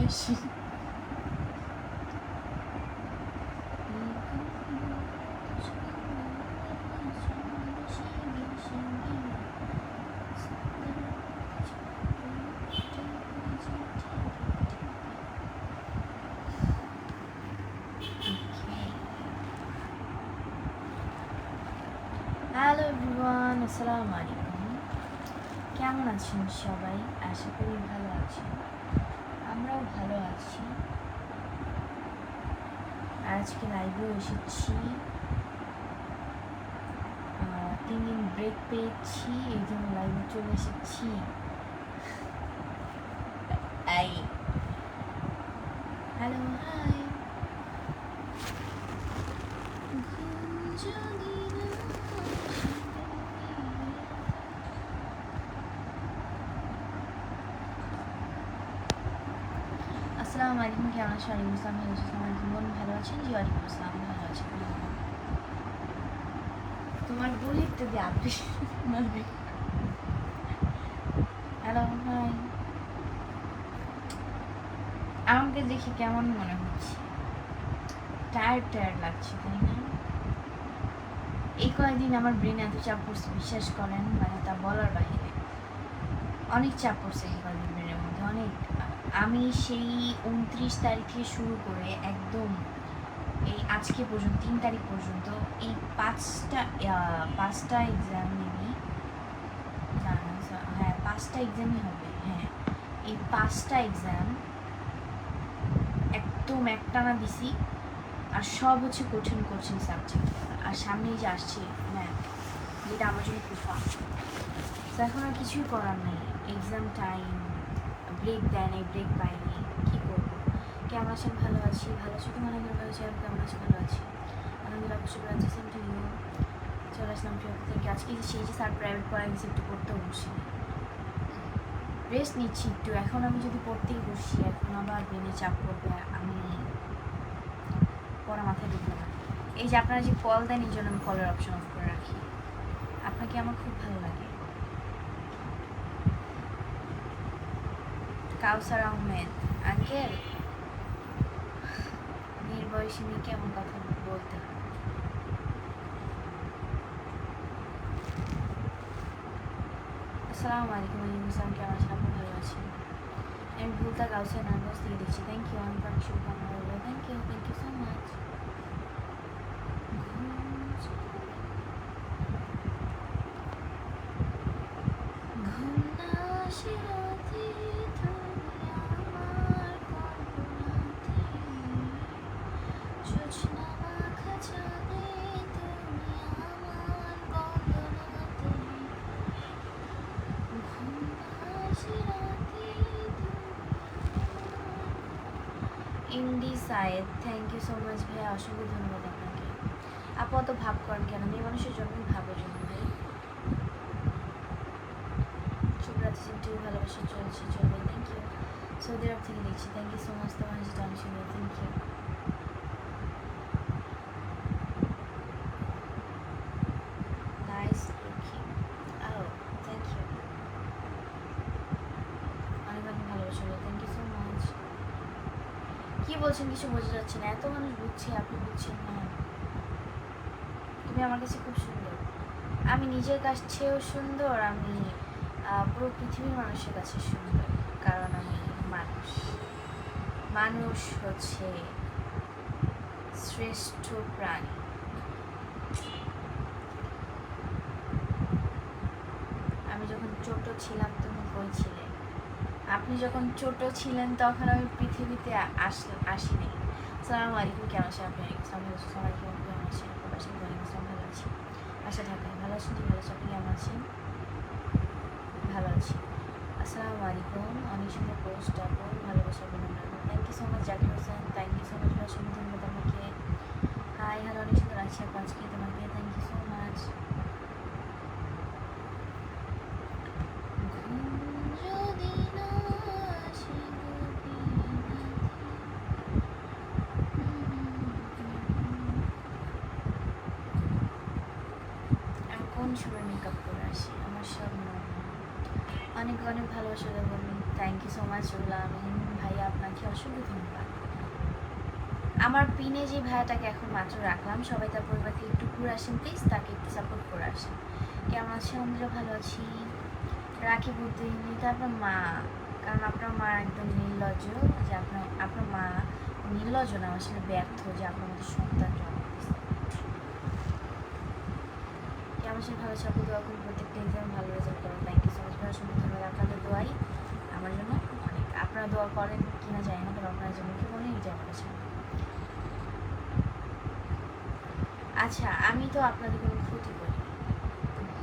বেশি। Hello everyone, আসসালামু আলাইকুম। কেমন আছেন সবাই? আশা করি ভালো আছেন। আমরাও ভালো আছি। আজকে লাইভেও এসেছি। 3 দিন ব্রেক পেয়েছি, এই জন্য লাইভে চলে এসেছি। Hello, hi. আসসালামু আলাইকুম, কেমন আছেন? ওয়ালাইকুম আসসালাম, ভালো আছেন? আমার বোন ভালো আছেন? জি, ওয়ালাইকুম আসসালাম, ভালো আছেন। তোমার বলি একটু দিয়ে আপনি। Hello, hi. আমাকে দেখে কেমন মনে হচ্ছে? টায়ার্ড লাগছে, তাই না? এই কয়েকদিন আমার ব্রেনে এত চাপ পড়ছে, বিশ্বাস করেন, মানে তা বলার বাহিরে। অনেক চাপ পড়ছে এই কয়েকদিন ব্রেনের মধ্যে, অনেক। আমি সেই 29 তারিখ থেকে শুরু করে একদম এই আজকে পর্যন্ত 3 তারিখ পর্যন্ত এই পাঁচটা এক্সাম নিবি, হ্যাঁ 5টা এক্সামই হবে। হ্যাঁ, এই 5টা এক্সাম একদম একটানা দিছি, আর সব হচ্ছে কঠিন কঠিন সাবজেক্ট। আর সামনেই যে আসছে ম্যাথ, যেটা আমার জন্য খুব ফাস্ট। তো এখন আর কিছুই করার নেই, এক্সাম টাইম, ব্রেক দেয় নেই, ব্রেক পাইনি, কী করবো? কেমন আছেন? ভালো আছি। ভালো আছি তো মনে ভালো আছি। আমি কেমন আছি? ভালো আছি, আলহামদুলিল্লাহ। খুশি করে আছি। Same to you. চলে আসলাম থেকে। আজকে সেই যে স্যার প্রাইভেট পড়ায় গেছে, একটু পড়তেও বসি, রেস্ট নিচ্ছি একটু। এখন আমি যদি পড়তেই বসি, এখন আবার ব্রেনে চাপ পড়বে, আমি পড়া মাথায় ঢুকবে না। এই যে আপনারা যে কল দেন, এই জন্য আমি কলের অপশন অফ করে রাখি। আপনাকে আমার খুব ভালো লাগে। কাউসার আহমেদ আঙ্কেল, নির্বয়সী মেয়েকে এমন কথা বলতে হয়? আসসালামু আলাইকুম। ওয়ালাইকুম আসসালাম, কেমন আছেন? আপনি ভালো আছেন? আমি ভুলতা কাউসার নার্ভাস থেকে দিচ্ছি। Thank you. আমি কারণ শুভকামনা করবো। Thank you so much. ইন্ডি Sayed, thank you so much ভাইয়া, অসংখ্য ধন্যবাদ আপনাকে। আপাতত ভাব করেন কেন? মেয়ে মানুষের জন্যই ভাবের জন্য ভাই। শুভরাত্রি, চিন্টু, ভালোবাসা চলছে, চলবে। Thank you. সৌদি আরব থেকে দেখছি। Thank you so much. তোমার হাসি অনেক সুন্দর। Thank you. Nice looking. ও, থ্যাংক ইউ। অনেক অনেক ভালোবাসা। Thank you so much. কি বলছেন কিছু বোঝা যাচ্ছে না, এত মানুষ বুঝছে, আপনি বুঝছেন না। তুমি আমার কাছে খুব সুন্দর, আমি নিজের কাছেও সুন্দর, আমি পুরো পৃথিবীর মানুষের কাছে সুন্দর, কারণ আমি মানুষ। মানুষ হচ্ছে শ্রেষ্ঠ প্রাণী। আমি যখন ছোট ছিলাম, তুমি কই ছিলে? আপনি যখন ছোট ছিলেন তখন আমি পৃথিবীতে আসিনি। আসসালামু আলাইকুম, কেমন আছেন আপনি? কেমন আছেন? প্রবাসী ভালো আছি। আশা থাকেন ভালো আছেন? ভালো আছি। আপনি কেমন আছেন? ভালো আছি। আসসালামু আলাইকুম। অনেক সুন্দর পোস্ট, আপন ভালোবাসা অভিনন্দন। Thank you so much Zakir Hossain, thank you so much, অসংখ্য ধন্যবাদ আমাকে। হাই হ্যালো, অনেক সুন্দর আছে আজকে তোমাকে। Thank you so much. আমি কোন সময় মেকআপ করে আসি? আমার সব অনেক অনেক ভালোবাসা দেবেন। Thank you so much Ruhul Amin ভাইয়া আপনাকে অসংখ্য ধন্যবাদ। আমার পিনে যে ভাইয়াটাকে এখন মাত্র রাখলাম, সবাই তার পরিবার থেকে একটু ঘুরে আসেন প্লিজ, তাকে একটু সাপোর্ট করে আসেন। কেমন আছেন? আমরা ভালো আছি। রাখি বলতে এটা আপনার মা, কারণ আপনার মা একদম নির্লজ্জ, যে আপনার মা নির্লজ্জ না, আসলে ব্যর্থ যে আপনার মতো সন্তান জন্ম দিয়েছে। কেমন সে ভালো সাপোর্ট দোয়া করুন, প্রত্যেকটা এক্সাম ভালো রেজাল্ট করেন। থ্যাংক ইউ সো মাচ ভাই, অসংখ্য ধন্যবাদ। আপনাদের দোয়াই আমার জন্য অনেক। আপনারা দোয়া করেন কিনা জানি না, তবে আপনারা যেমন কি বলেন এটাই আমার কাছে। আচ্ছা, আমি তো আপনাদের কোনো ক্ষতি করি,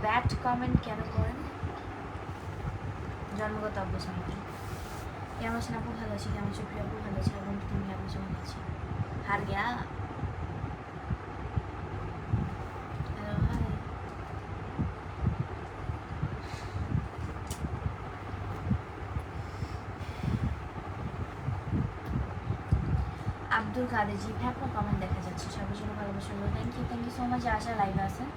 ব্যাড কমেন্ট কেন করেন? জন্মগত অভ্যাস আমাকে। কেমন আছেন আপু? ভালো আছি। কেমন আছো প্রিয় আপু? ভালো আছি। এবং তুমি আপনি কেমন আছি? হার গিয়া। Hello, hi. আব্দুল কাদের জি ভাই, আপনার কমেন্ট দেখা যাচ্ছে। সবার জন্য ভালোবাসা হলো। Thank you so much. আসা লাইভে আছেন,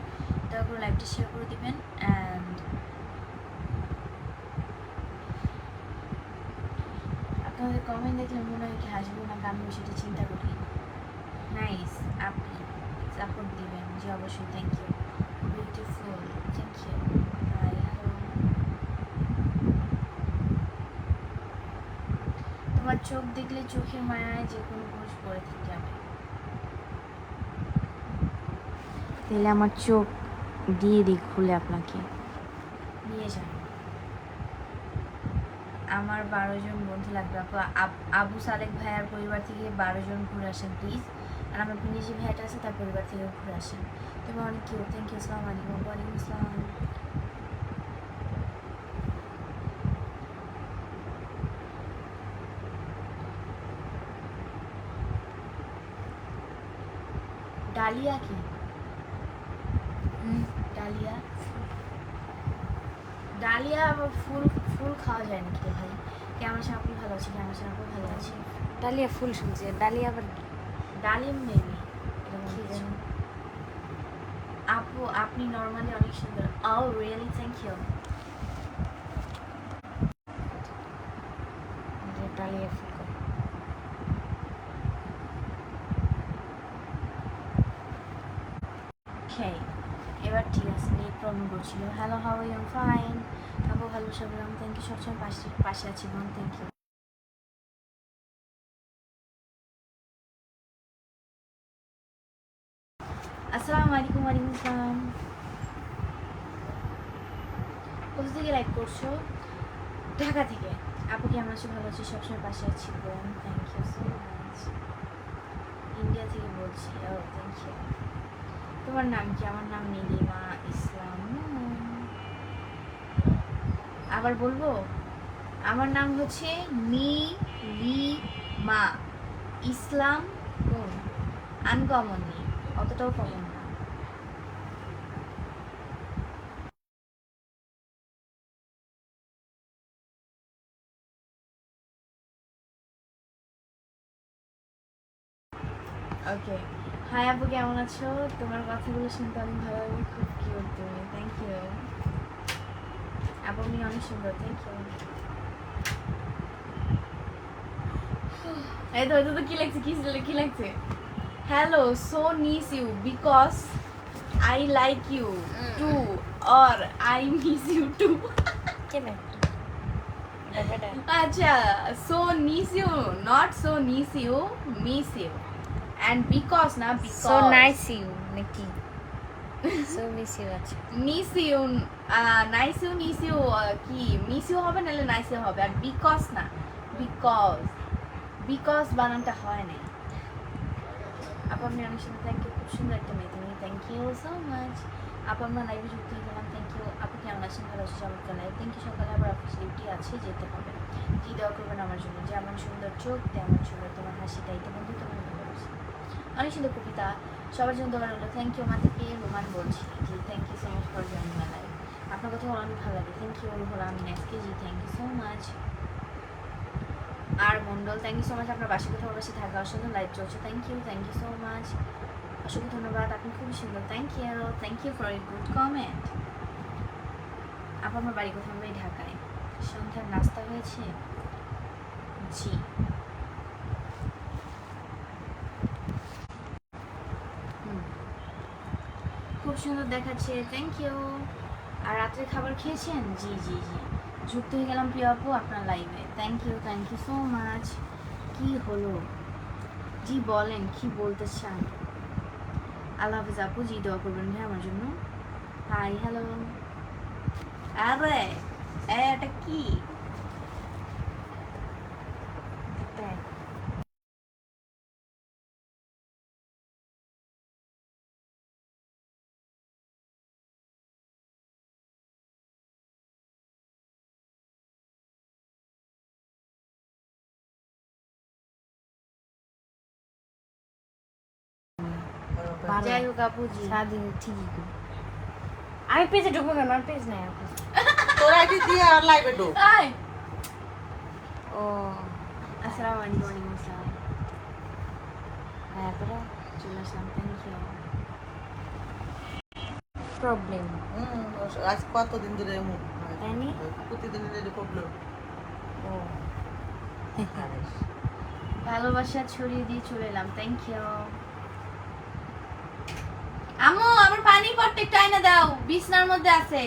দয়া করে লাইভটা শেয়ার করে দিবেন। অ্যান্ড আপনাদের কমেন্ট দেখলে মনে হয় কি হাসবো না কাঁদবো সেটা চিন্তা করি। নাইস, আপনি সাপোর্ট দিবেন জি অবশ্যই। Thank you, beautiful, thank you. Hi, hello. তোমার চোখ দেখলে চোখের মায়ায় যে কোনো পুরুষ পড়ে যাবে। তাহলে আমার চোখ দিয়ে দিই খুলে আপনাকে নিয়ে যান। আমার 12 জন বন্ধু লাগবে আপু। আবু সালেক ভাইয়ার পরিবার থেকে 12 জন ঘুরে আসেন প্লিজ। আর আমার বিনিজি ভাইয়াটা আছে, তার পরিবার থেকেও ঘুরে আসেন। তুমি অনেক কিউ। Thank you. আসসালামু আলাইকুম। ওয়ালাইকুম আসসালাম। ডালিয়া কি? ডালিয়া, ডালিয়া আবার ফুল ফুল খাওয়া যায় নাকি রে ভাই? কেমন আছেন আপনি? ভালো আছি। কেমন আছেন আপু? ভালো আছি। ডালিয়া ফুল শুনছি, ডালিয়া আবার ডালিম মেবি আপু। আপনি নর্মালি অনেক সুন্দর। Oh really? Thank you. Dahlia ফুল করে। Okay, এবার ঠিক আছে। নেট প্রবলেম করছিল। Hello, how are you? Fine আপু, ভালোবাসা বললাম। থ্যাংক ইউ, সবসময় পাশে আছি বোন। Thank you. আসসালামু আলাইকুম। ওয়ালাইকুম আসসালাম। কোথা থেকে লাইভ করছো? ঢাকা থেকে। আপু কেমন আছো? ভালো আছি, সবসময় পাশে আছি বোন। Thank you so much. India থেকে বলছি। Oh thank you. তোমার নাম কি? আমার নাম নীলিমা ইসলাম। আবার বলবো, আমার নাম হচ্ছে নীলিমা ইসলাম। আনকমন নেই, অতটাও কমন না। ওকে, হাই আপু, কেমন আছো? তোমার কথাগুলো শুনতে অনেক ভালো লাগে, খুব কিউট তুমি। থ্যাংক ইউ আপু, আপনি অনেক সুন্দর। Thank you. এই তো কি লাগছে? কি লাগছে? Hello, so nice you because I like you too, or I miss you too. কেন আচ্ছা, so nice you, not so nice you, miss you. And because না, সো বিকজ নাইস ইউ নাকি সো মিস ইউ? আচ্ছা, miss you, nice you, nice you কি miss you হবে, নাহলে nice you হবে। আর because না, বিকজ বানানটা হয় না। আপু আপনি অনেক সুন্দর। থ্যাংক ইউ, খুব সুন্দর একটা মেয়ে তুমি। থ্যাংক ইউ সো মাচ আপু, আমরা লাইভে যুক্ত হয়ে গেলাম। থ্যাংক ইউ আপু, কেমন আছেন? ভালো আছি, চমৎকার লাইভ। Thank you. সকালে আবার অফিস ডিউটি আছে, যেতে হবে। কি দেওয়া করবেন আমার জন্য? যেমন সুন্দর চোখ তেমন সুন্দর তোমার হাসিটাই তো বন্ধু, তোমার ভালোবাসি। অনেক সুন্দর কবিতা, সবার জন্য দোয়া রইলো। Thank you. আমার থেকে রোমান বলছি ji. Thank you so much for joining my live. আপনার কথা অনেক ভালো লাগে। Thank you. Ruhul Amin SK ji, thank you so much. আর Mondal, thank you so much. আপনার বাসা কোথাও বাসে থাকা অসংখ্য লাইভ চলছে। Thank you so much. অসংখ্য ধন্যবাদ, আপনি খুবই সুন্দর। Thank you for a good comment. আপু আমার বাড়ি কোথাও? বাড়ি ঢাকায়। সন্ধ্যার নাস্তা হয়েছে? জি। খুব সুন্দর দেখাচ্ছে, থ্যাংক ইউ। আর রাত্রে খাবার খেয়েছেন? জি জি জি, যুক্ত হয়ে গেলাম প্রিয় আপু আপনার লাইভে, থ্যাংক ইউ সো মাচ। কি হলো জি, বলেন কি বলতে চান? আল্লাহ হাফিজ আপু, জি দোয়া করবেন ভাই আমার জন্য। Hi hello. আরে এটা কি? যাই হোক আপু জি, সারাদিন ঠিকই করি। আমি পেজে ঢুকবো কেন? আমার পেজ নাই আপু। তোর আইডি দিয়ে আর লাইভে ঢোক। হাই ও আসসালামু আলাইকুম। ওয়ালাইকুম আসসালাম। হ্যাঁ, তোরা চলে আসলাম, থ্যাংক ইউ। প্রবলেম। আজ কতদিন ধরে এমন হয়? তাই নি? প্রতিদিনের এই প্রবলেম। ও ভালোবাসা ছড়িয়ে দিয়ে চলে এলাম, থ্যাংক ইউ। আম্মু আমার পানি পট্টে একটু আইনা দাও, বিছনার মধ্যে আছে।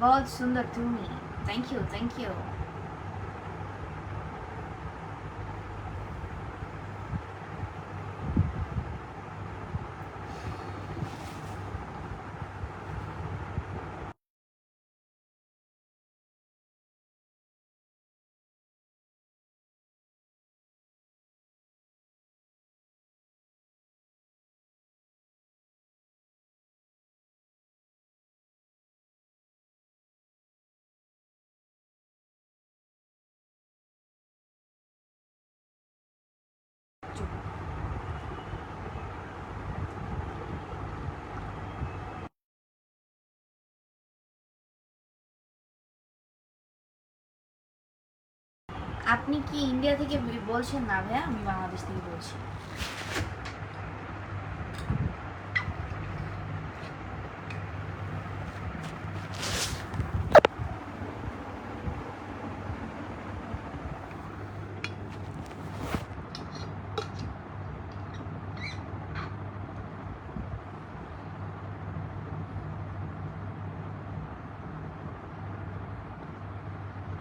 বহুত সুন্দর তুমি, থ্যাংক ইউ থ্যাংক ইউ। আপনি কি ইন্ডিয়া থেকে বলছেন? না ভাইয়া, আমি বাংলাদেশ থেকে বলছি।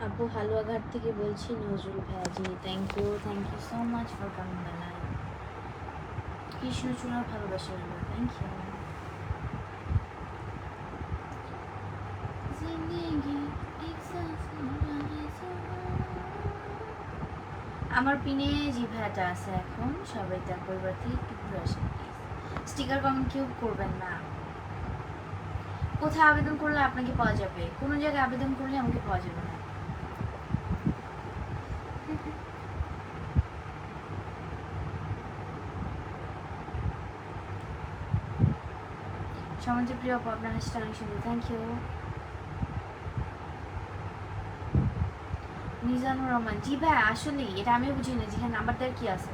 আপু হালুয়াঘাট থেকে বলছি, নজরুল ভাইয়া। জি thank you so much for coming the live. কৃষ্ণচূড়া ভালোবাসা, থ্যাংক ইউ। আমার পিনে জি ভাইয়াটা আছে এখন, সবাই তার পরিবার থেকে একটু ঘুরে আসেন প্লিজ। স্টিকার কমেন্ট কেউ করবেন না। কোথায় আবেদন করলে আপনাকে পাওয়া যাবে? কোনো জায়গায় আবেদন করলে আমাকে পাওয়া যাবে না। সমাজের প্রিয় আপু, আপনার হাসিটা অনেক সুন্দর, থ্যাংক ইউ। মিজানুর রহমান, জি ভাই আসলে এটা আমিও বুঝি না, যেখানে নাম্বার দেওয়ার কি আছে।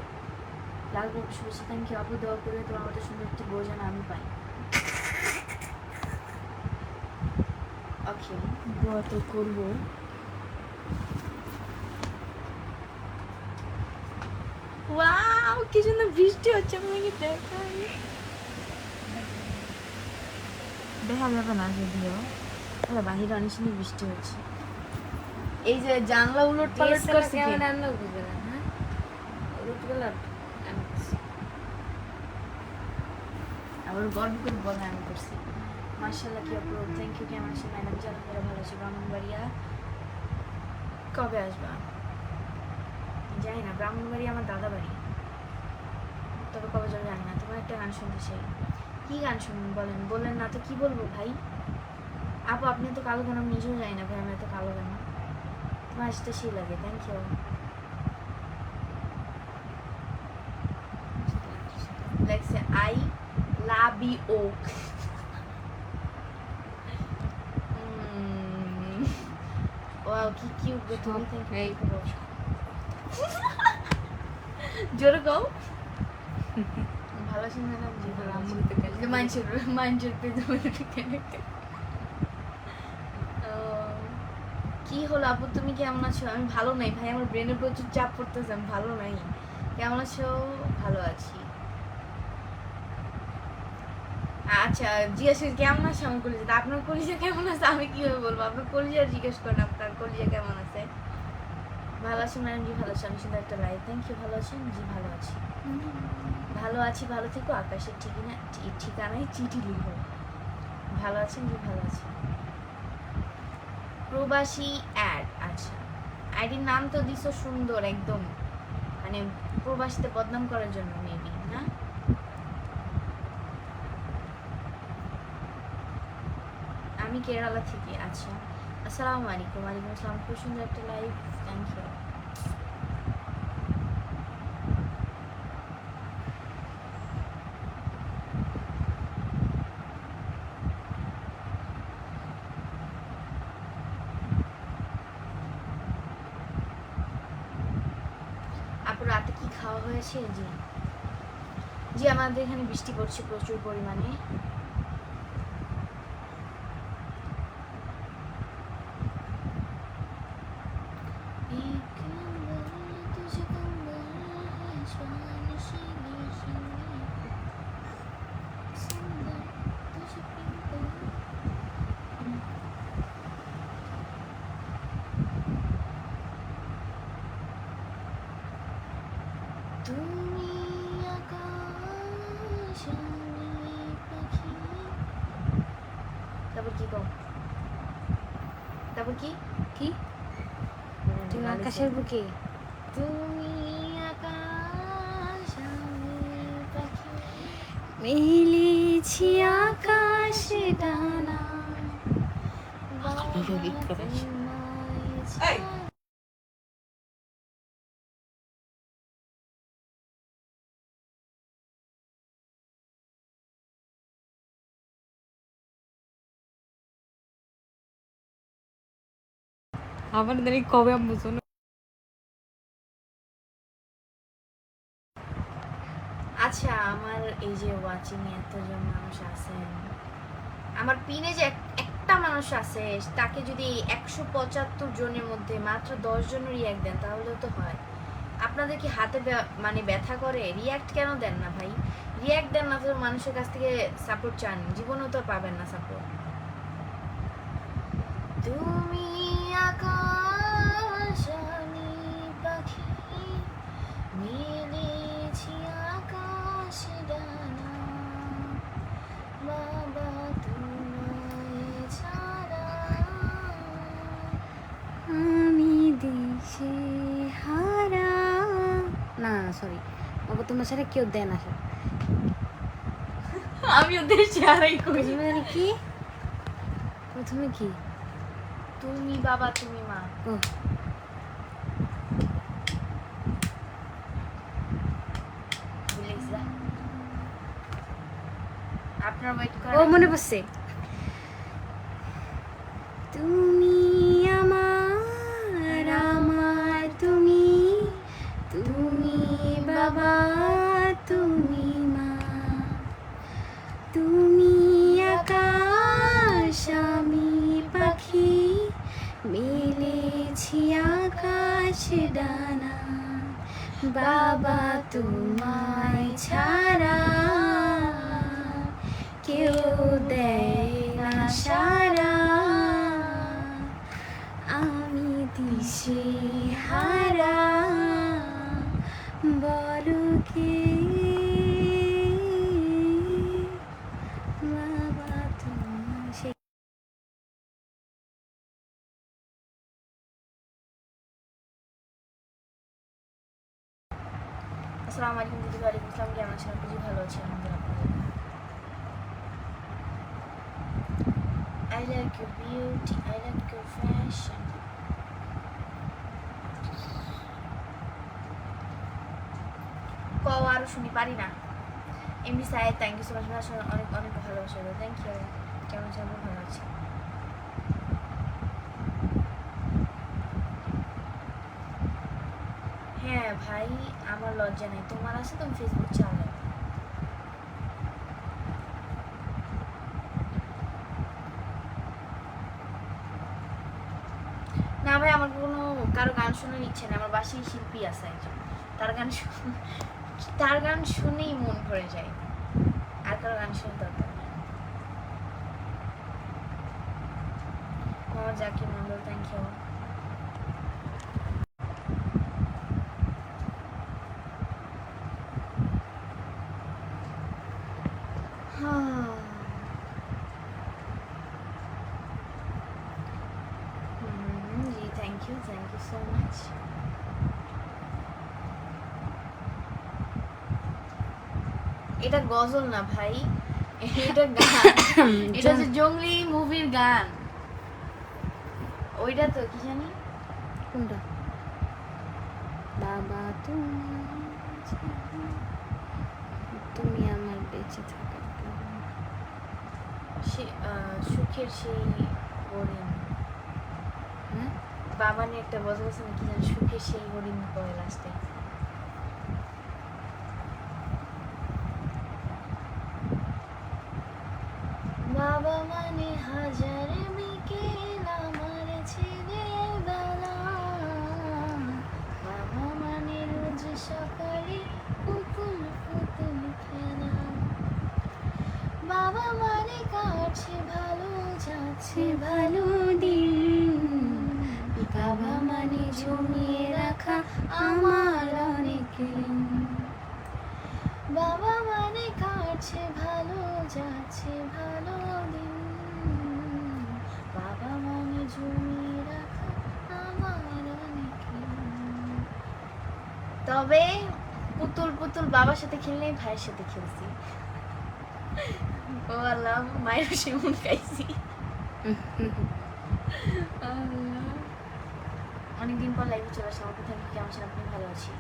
লাল বাবু শুভেচ্ছা, থ্যাংক ইউ আপু, দোয়া করে তোমার মতো সুন্দর একটি বউ যেন আমি পাই। ওকে, দোয়া তো করবো। ওয়াও কি সুন্দর বৃষ্টি হচ্ছে, আপনাকে দেখাই। দেখা যাবে না যদিও, বাহিরে অনেক সুন্দর বৃষ্টি হচ্ছে। এই যে জানলা উলট পালট করছে কি? কেমন আনলো বুঝবে না। হ্যাঁ, উলট পালট আবার গর্ব করে বলে আমি করছি। মার্শাল্লাহ কি আপু, থ্যাংক ইউ। কেমন আছেন ম্যাডাম? জানো মেরা ভালো আছে। ব্রাহ্মণবাড়িয়া কবে আসবা? জানি না, ব্রাহ্মণবাড়িয়া আমার দাদা বাড়ি, তবে কবে যাবে জানি না। তোমার একটা গান শুনতে চাই। কি গান শুনবেন বলেন? বললেন না তো কি বলবো ভাই? আপু আপনি তো কালো কেন? আমি নিজেও জানি না ভাই আমি এত কালো কেন। তোমার আসতে সেই লাগে, থ্যাংক ইউ। লেখছে আই লাভ ইউ। ওয়াও কি কিউট গো তুমি, থ্যাংক ইউ। জোরে কও। ভালো আছেন ম্যাডাম? জি ভালো আছি। মানুষের পেজে কি কি হলো আপু, তুমি কেমন আছো? আমি ভালো নাই ভাই, আমার ব্রেনে প্রচুর চাপ পড়তেছে, আমি ভালো নাই। কেমন আছো? ভালো আছি। আচ্ছা, জিজ্ঞেস করি কেমন আছে আমার কলিজা। আপনার কলিজা কেমন আছে আমি কিভাবে বলবো? আপনার কলিজা জিজ্ঞেস করেন আপনার কলিজা কেমন আছে। ভালো আছেন ম্যাডাম? জি ভালো আছি। আমি সুন্দর একটা লাইভ। Thank you. ভালো আছেন? জি ভালো আছি। ভালো আছি, ভালো থেকো। আকাশের ঠিকানায় চিঠি লিখো। ভালো আছেন? জি ভালো আছি। প্রবাসী অ্যাড, আচ্ছা আইডির নাম তো দিছো সুন্দর একদম, মানে প্রবাসীতে বদনাম করার জন্য মেবি না? আমি কেরালা থেকে। আচ্ছা, আসসালামু আলাইকুম। ওয়ালাইকুম আসসালাম। খুব সুন্দর একটা লাইভ, থ্যাংক ইউ। আপুর রাতে কি খাওয়া হয়েছে? জি জি, আমাদের এখানে বৃষ্টি পড়ছে প্রচুর পরিমাণে। তুমি আকাশ, আমি পাখি। তারপর কি কও? তারপর কি? কি তুমি আকাশের বুকে? তুমি আকাশ, আমি পাখি, মেলেছি আকাশে ডানা, ভিডিও গীত করিস। তোমায় এই আমার জানি কবে আম্মু শোনো। আচ্ছা, আমার এই যে ওয়াচিং এতজন মানুষ আছেন, আমার পিনে যে একটা মানুষ আছে, তাকে যদি 175 জনের মধ্যে মাত্র 10 জন রিয়াক্ট দেন তাহলে তো হয়। আপনাদের কি হাতে মানে ব্যথা করে? রিয়াক্ট কেন দেন না ভাই? রিয়াক্ট দেন না তো মানুষের কাছ থেকে সাপোর্ট চান, জীবনেও তো পাবেন না সাপোর্ট। তুমি আকাশ, আমি পাখি, মেলেছি আকাশ ডানা, বাবা তোমায় ছাড়া। আমি দিশে হারা, না সরি, বাবা তোমার সাথে কেউ দেয় না স্যার। আমি ওদের শেয়ারই করি। প্রথমে জানি কি, প্রথমে কি? তুমি বাবা তুমি মা। ও বুঝলিস? আপনার ওয়েট ও করেন। মনে পড়ছে। তুমি আমার, আমার তুমি, তুমি বাবা তুমি মা, তুমি আকাশ আমি পাখি, মেলেছি আকাশ ডানা, বাবা তোমায় ছাড়া কেউ দেয় না সারা, আমি দিশে হারা, বলো কে বাবা তোমার সে। আসসালামু আলাইকুম দিদি। ওয়ালাইকুম আসসালাম। কেমন আছেন আপনি? জি ভালো আছি আলহামদুলিল্লাহ। I like your beauty, I like your fashion. কও আরো শুনি, পারি না। এমনি সাহেব থ্যাংক ইউ সো মাচ, আসলে অনেক অনেক ভালোবাসা, থ্যাংক ইউ। কেমন আছেন? আমি ভালো আছি। হ্যাঁ ভাই, আমার লজ্জা নেই, তোমার আছে? তুমি ফেসবুক চালাও। না কারো গান শোনার ইচ্ছে নেই। আমার বাসায় শিল্পী আছে একজন, তার গান শুনেই মন ভরে যায়, আর কারো গান শুনে দরকার নেই। Zakir Mondal, thank you. জি থ্যাংক ইউ সো মাচ। এটা গজল না ভাই, এটা গান। এটা হচ্ছে জঙ্গলি মুভির গান। ওইটা তো কি জানি কোনটা? বাবা তুমি আমার বেঁচে থাকার কারণ। সুখের সেই হরিণ। হ্যাঁ, বাবানে একটা গজল আছে না কি জানি, সুখের সেই হরিণ পরে লাস্টে। বাবা মানে হাজার বিকেল আমার ছেলেবেলা, বাবা মানে রোজ সকালে পুতুল পুতুল খেলা, বাবা মানে কাছে ভালো যাচ্ছে ভালো দিন, বাবা মানে জমিয়ে রাখা আমার অনেক ঋণ, বাবা মানে কাছে ভালো যাচ্ছে ভালো দিন, বাবা মানে জমিয়ে রাখা আমার অনেক ঋণ। তবে পুতুল পুতুল বাবার সাথে খেললেই ভাইয়ের সাথে খেলছি। ও আল্লাহ, মায়ের সেমন খাইছি। অনেকদিন পর লাইভে চলে আসলাম। আপনি থ্যাংক ইউ, কেমন আছেন আপনি? ভালো আছি।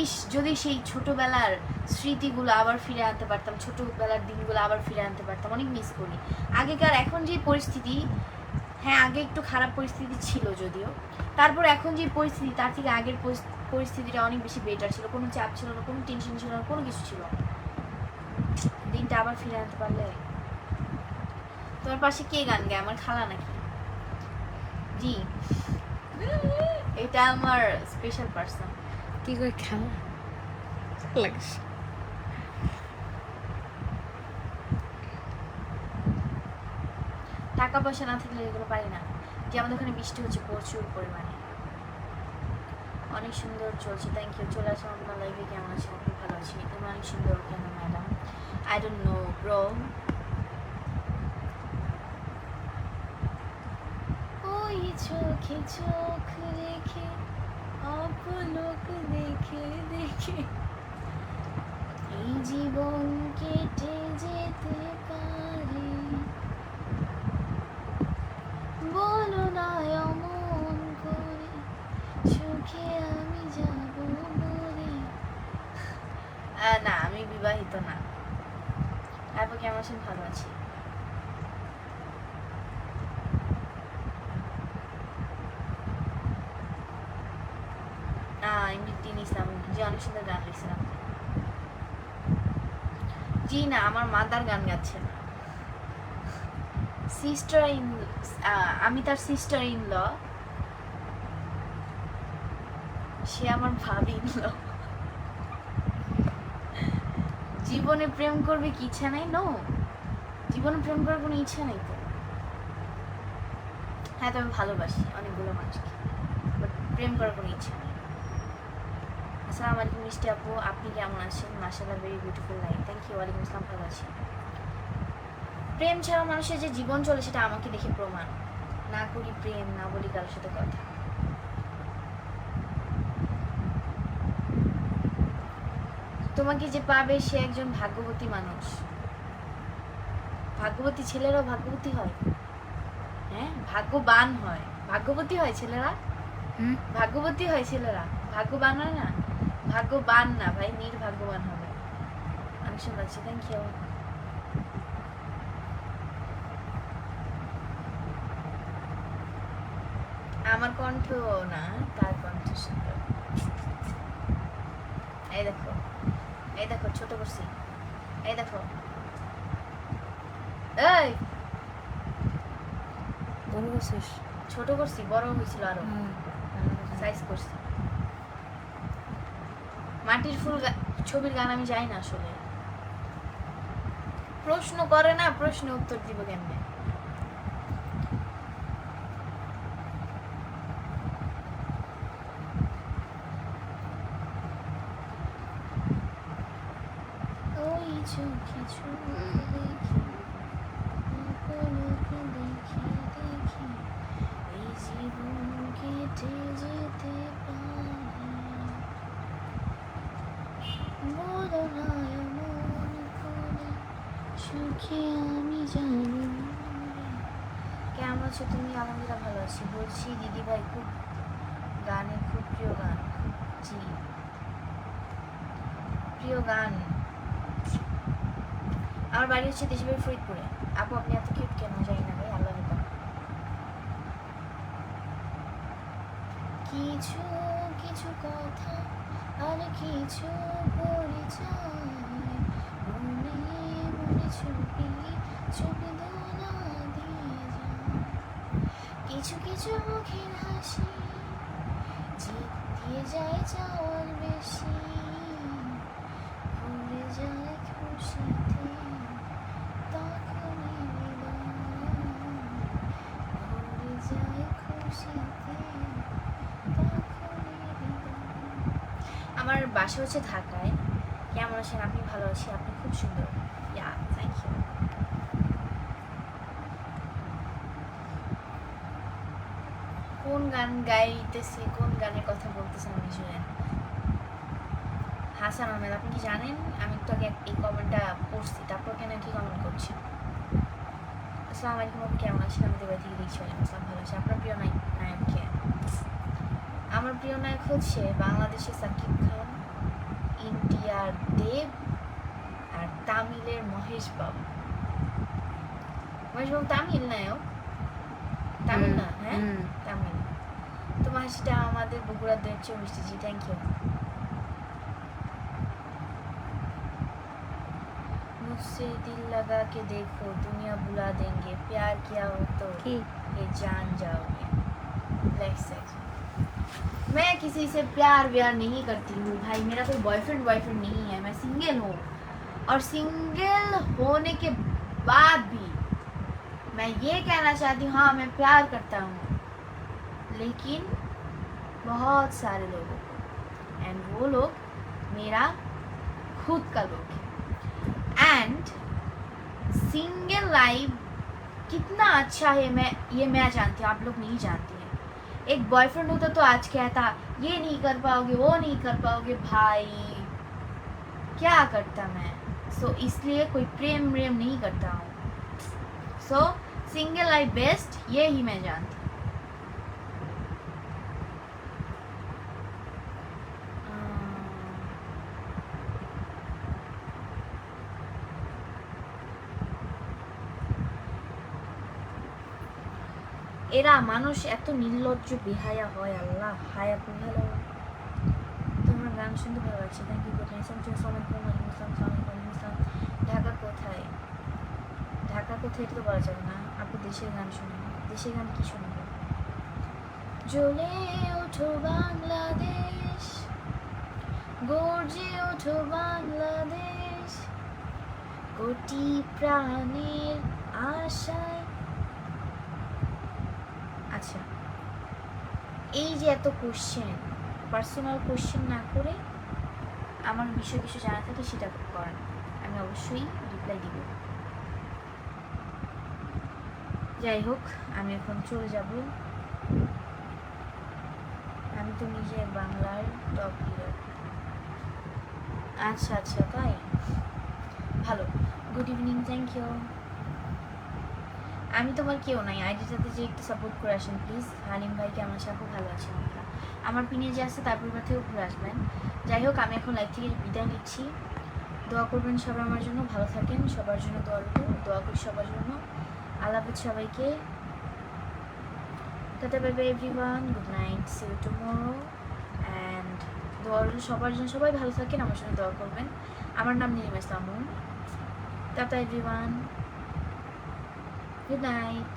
ইস, যদি সেই ছোটবেলার স্মৃতিগুলো আবার ফিরে আনতে পারতাম, ছোটবেলার দিনগুলো আবার ফিরে আনতে পারতাম। অনেক মিস করি আগেকার। এখন যে পরিস্থিতি, হ্যাঁ আগে একটু খারাপ পরিস্থিতি ছিল যদিও, তারপর এখন যে পরিস্থিতি তার থেকে আগের পরিস্থিতিটা অনেক বেশি বেটার ছিল। কোনো চাপ ছিল না, কোনো টেনশন ছিল না, কোনো কিছু ছিল না। দিনটা আবার ফিরে আনতে পারলে। তোমার পাশে কে গান গায়? আমার খালা নাকি? জি, এটা আমার স্পেশাল পার্সন। কি করে খেলা লাগিস? টাকা পয়সা না থাকলে এগুলো পারি না। যে আমাদের ওখানে বৃষ্টি হচ্ছে প্রচুর পরিমাণে, অনেক সুন্দর চলছে। Thank you. চলে আসলাম আপনার লাইফে, কেমন আছেন? খুব ভালো আছি। তুমি অনেক সুন্দর কেন madam? I don't know bro. ওই চোখে চোখ রেখে অপলোক দেখে দেখে এই জীবন কেটে যেতে পারে, বলো না অমন করে সুখে আমি যাব বলে। না, আমি বিবাহিত না। তারপর কেমন আছেন? ভালো আছি। ইমরিদ্দিন ইসলাম, যে অনেক সুন্দর গান লিখছিলাম। জি না, আমার মাদার গান গাচ্ছে না। সিস্টার ইন, আমি তার সিস্টার ইন ল, সে আমার ভাবি ইন ল। জীবনে প্রেম করবে কি ইচ্ছা নাই? নো, জীবনে প্রেম করার কোনো ইচ্ছা নেই তো। হ্যাঁ, তবে ভালোবাসি অনেকগুলো মানুষকে, বাট প্রেম করার কোনো ইচ্ছা নেই। আসসালামু আলাইকুম মিষ্টি আপু, আপনি কেমন আছেন? মাশাআল্লাহ, very beautiful life. Thank you. ওয়ালাইকুম আসসালাম, ভালো আছি। প্রেম ছাড়া মানুষের যে জীবন চলে সেটা আমাকে দেখে প্রমাণ। না করি প্রেম, না বলি কারোর সাথে কথা। তোমাকে যে পাবে সে একজন ভাগ্যবতী মানুষ। ভাগ্যবতী ছেলেরাও ভাগ্যবতী হয়, হ্যাঁ ভাগ্যবান হয়। ভাগ্যবতী হয় ছেলেরা, ভাগ্যবতী হয় ছেলেরা, ভাগ্যবান হয় না। ভাগ্যবান না ভাই, নির্ভাগ্যবান হবে। আমি শুনতে পাচ্ছি। Thank you. আমার কণ্ঠ না, তার কণ্ঠ সুন্দর। এই দেখো, এই দেখো, ছোট করছি। এই দেখো, এই বড় করছিস? ছোট করছি, বড় হয়েছিল আরো। সাইজ করছি। মাটির ফুল ছবির গান আমি জানি না আসলে। প্রশ্ন করে না, প্রশ্ন উত্তর দিব কেমনে? ওই চোখে চোখে দেখি, পলকে দেখি দেখি, এই জীবন কেটে যেতে পারে। বলো না এমন করে, সুখে আমি জানি না। কেমন আছো তুমি? আলহামদুলিল্লাহ ভালো আছি। বলছি দিদি ভাই খুব গানে, খুব প্রিয় গান। জি, প্রিয় গান আমার বাড়ি হচ্ছে দেশবাড়ি ফরিদপুরে। আপু আপনি এত কিউট কেন? জানি না ভাই, আল্লাহ হাফেজ। কিছু কিছু কথা আর কিছু পরিচয়, মনে মনে ছবি ছবি দোলা দিয়ে যায়। কিছু কিছু মুখের হাসি জিত দিয়ে যায় চাওয়ার বেশি, ভুলে যায় খুশিতে তখনই বিদায়, ভুলে যায় খুশিতে তখনই বিদায়। আমার বাসা হচ্ছে ঢাকায়। কেমন আছেন আপনি? ভালো আছি। আপনি খুব সুন্দর। ইয়া, থ্যাংক ইউ। কোন গান গাইতেছে, কোন গানের কথা বলতেছেন আমি শুনেন। হাসান আহমেদ, আপনি কি জানেন আমি একটু আগে এই কমেন্টটা পড়ছি, তারপর কেন কি কমেন্ট করছি? আসসালামু আলাইকুম আপু, কেমন আছেন? আমি দুবাই থেকে দেখছি। আসসালাম, ভালো আছি। আপনার প্রিয় নায়ক কে? আমার প্রিয় নায়ক হচ্ছে বাংলাদেশের সাকিব খান, ইন্ডিয়ার দেব, আর তামিলের মহেশ বাবু। মহেশ বাবু তামিল নায়ক? তামিল না? হ্যাঁ তামিল। তোমার হাসিটা আমাদের বগুড়ার দইয়ের চেয়ে মিষ্টি। জি, থ্যাংক ইউ। मुझसे दिल लगा के देखो दुनिया बुला देंगे प्यार किया हो तो কি ये जान जाओगे। मैं किसी से प्यार व्यार नहीं करती हूँ भाई, मेरा कोई बॉयफ्रेंड नहीं है, मैं सिंगल हूँ। और सिंगल होने के बाद भी मैं ये कहना चाहती हूँ, हाँ मैं प्यार करता हूँ, लेकिन बहुत सारे लोगों को, एंड वो लोग मेरा खुद का लोग है। एंड सिंगल लाइफ कितना अच्छा है मैं जानती हूँ, आप लोग नहीं जानती हैं। एक बॉयफ्रेंड होता तो आज कहता ये नहीं कर पाओगे, वो नहीं कर पाओगे, भाई क्या करता मैं। सो इसलिए कोई प्रेम व्रेम नहीं करता हूँ। सो सिंगल लाइफ बेस्ट, ये ही मैं जानती हूँ। এরা মানুষ এত নির্লজ্জ বেহায়া হয়, আল্লাহ। হাই আপু, হ্যালো। তোমার গান শুনতে ভালো লাগছে, থ্যাংক ইউ। ঢাকা কোথায়? ঢাকা কোথায় এটা তো বলা যাবে না। আপু দেশের গান শুনেন। দেশের গান কি শুনবো? জ্বলে ওঠো বাংলাদেশ, গর্জে ওঠো বাংলাদেশ, কোটি প্রাণের আশায়। আচ্ছা, এই যে এত কোশ্চেন, পার্সোনাল কোশ্চেন না করে আমার বিষয় কিছু জানা থাকে সেটা করেন, আমি অবশ্যই রিপ্লাই দিব। যাই হোক, আমি এখন চলে যাব। আমি তো নিজে বাংলার টপ প্লেয়ার। আচ্ছা আচ্ছা, তাই ভালো। Good evening, thank you. আমি তোমার কেউ নাই, আইডিটাতে যে একটু সাপোর্ট করে আসেন প্লিজ। হালিম ভাই কেমন আছে? আপু ভালো আছে। আমার পিনে যে আছে তার পরিবার থেকেও ঘুরে আসবেন। যাই হোক, আমি এখন লাইভ থেকে বিদায় নিচ্ছি। দোয়া করবেন সবাই আমার জন্য, ভালো থাকেন, সবার জন্য দোয়া করি সবার জন্য। আল্লাহ হাফেজ সবাইকে। Tata, bye bye everyone, good night, see you tomorrow. And দোয়া রইল সবার জন্য, সবাই ভালো থাকেন, আমার জন্য দোয়া করবেন। আমার নাম Nilima Islam. Tata everyone, good night.